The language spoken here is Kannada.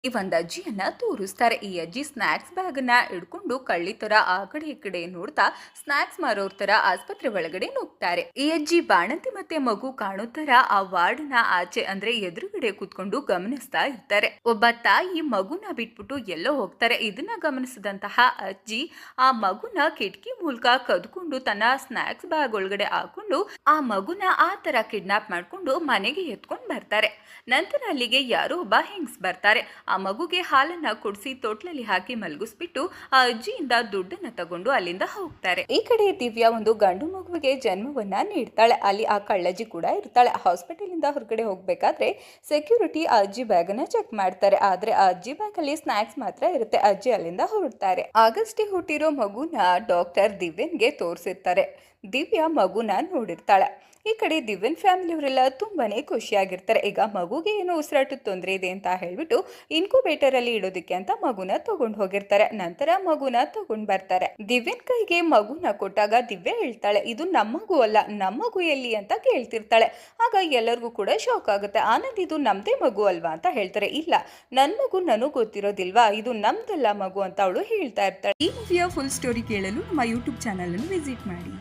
ಈ ಒಂದು ಅಜ್ಜಿಯನ್ನ ತೋರಿಸ್ತಾರೆ. ಈ ಅಜ್ಜಿ ಸ್ನಾಕ್ಸ್ ಬ್ಯಾಗನ್ನ ಹಿಡ್ಕೊಂಡು ಕಳ್ಳಿ ತರ ಆ ಕಡೆ ಈ ಕಡೆ ನೋಡ್ತಾ ಸ್ನಾಕ್ಸ್ ಮಾರೋರ್ ತರ ಆಸ್ಪತ್ರೆ ಒಳಗಡೆ ನುಗ್ತಾರೆ. ಈ ಅಜ್ಜಿ ಬಾಣಂತಿ ಮತ್ತೆ ಮಗು ಕಾಣೋ ತರ ಆ ವಾರ್ಡ್ನ ಆಚೆ ಅಂದ್ರೆ ಎದುರುಗಡೆ ಕೂತ್ಕೊಂಡು ಗಮನಿಸ್ತಾ ಇರ್ತಾರೆ. ಒಬ್ಬ ತಾಯಿ ಮಗುನ ಬಿಟ್ಬಿಟ್ಟು ಎಲ್ಲೋ ಹೋಗ್ತಾರೆ. ಇದನ್ನ ಗಮನಿಸಿದಂತಹ ಅಜ್ಜಿ ಆ ಮಗುನ ಕಿಟಕಿ ಮೂಲಕ ಕದ್ಕೊಂಡು ತನ್ನ ಸ್ನಾಕ್ಸ್ ಬ್ಯಾಗ್ ಒಳಗಡೆ ಹಾಕೊಂಡು ಆ ಮಗುನ ಆ ತರ ಕಿಡ್ನಾಪ್ ಮಾಡ್ಕೊಂಡು ಮನೆಗೆ ಎತ್ಕೊಂಡು ಬರ್ತಾರೆ. ನಂತರ ಅಲ್ಲಿಗೆ ಯಾರೋ ಒಬ್ಬ ಹೆಂಗ್ಸ್ ಬರ್ತಾರೆ. ಆ ಮಗುಗೆ ಹಾಲನ್ನ ಕುಡಿಸಿ ತೊಟ್ಲಲ್ಲಿ ಹಾಕಿ ಮಲಗಿಸ್ಬಿಟ್ಟು ಆ ಅಜ್ಜಿಯಿಂದ ದುಡ್ಡನ್ನ ತಗೊಂಡು ಅಲ್ಲಿಂದ ಹೋಗ್ತಾರೆ. ಈ ಕಡೆ ದಿವ್ಯಾ ಒಂದು ಗಂಡು ಮಗುವಿಗೆ ಜನ್ಮವನ್ನ ನೀಡ್ತಾಳೆ. ಅಲ್ಲಿ ಆ ಕಳ್ಳಜ್ಜಿ ಕೂಡ ಇರ್ತಾಳೆ. ಹಾಸ್ಪಿಟಲ್ ಇಂದ ಹೊರಗಡೆ ಹೋಗ್ಬೇಕಾದ್ರೆ ಸೆಕ್ಯೂರಿಟಿ ಆ ಅಜ್ಜಿ ಬ್ಯಾಗ್ ಅನ್ನ ಚೆಕ್ ಮಾಡ್ತಾರೆ. ಆದ್ರೆ ಆ ಅಜ್ಜಿ ಬ್ಯಾಗ್ ಅಲ್ಲಿ ಸ್ನಾಕ್ಸ್ ಮಾತ್ರ ಇರುತ್ತೆ. ಅಜ್ಜಿ ಅಲ್ಲಿಂದ ಹೊರಡ್ತಾರೆ. ಆಗಷ್ಟೇ ಹುಟ್ಟಿರೋ ಮಗುನ ಡಾಕ್ಟರ್ ದಿವ್ಯನ್ಗೆ ತೋರಿಸಿರ್ತಾರೆ. ದಿವ್ಯಾ ಮಗುನ ನೋಡಿರ್ತಾಳೆ. ಈ ಕಡೆ ದಿವ್ಯನ್ ಫ್ಯಾಮಿಲಿ ಅವರೆಲ್ಲ ತುಂಬಾನೇ ಖುಷಿಯಾಗಿರ್ತಾರೆ. ಈಗ ಮಗುಗೆ ಏನೋ ಉಸಿರಾಟದ ತೊಂದರೆ ಇದೆ ಅಂತ ಹೇಳ್ಬಿಟ್ಟು ಇನ್ಕ್ಯುಬೇಟರ್ ಅಲ್ಲಿ ಇಡೋದಕ್ಕೆ ಅಂತ ಮಗುನ ತಗೊಂಡ್ ಹೋಗಿರ್ತಾರೆ. ನಂತರ ಮಗುನ ತಗೊಂಡ್ ಬರ್ತಾರೆ. ದಿವ್ಯನ್ ಕೈಗೆ ಮಗುನ ಕೊಟ್ಟಾಗ ದಿವ್ಯ ಹೇಳ್ತಾಳೆ, ಇದು ನಮ್ಮ ಮಗು ಅಲ್ಲ, ನಮ್ಮ ಮಗು ಎಲ್ಲಿ ಅಂತ ಕೇಳ್ತಿರ್ತಾಳೆ. ಆಗ ಎಲ್ಲರಿಗೂ ಕೂಡ ಶಾಕ್ ಆಗುತ್ತೆ. ಆನಂದ್ ಇದು ನಮ್ದೇ ಮಗು ಅಲ್ವಾ ಅಂತ ಹೇಳ್ತಾರೆ. ಇಲ್ಲ, ನನ್ ಮಗು ನನಗ್ ಗೊತ್ತಿರೋದಿಲ್ವಾ, ಇದು ನಮ್ದಲ್ಲ ಮಗು ಅಂತ ಅವಳು ಹೇಳ್ತಾ ಇರ್ತಾಳೆ. ಈ ಮೂವಿಯ ಫುಲ್ ಸ್ಟೋರಿ ಕೇಳಲು ನಮ್ಮ ಯೂಟ್ಯೂಬ್ ಚಾನಲ್ ಅನ್ನು ವಿಸಿಟ್ ಮಾಡಿ.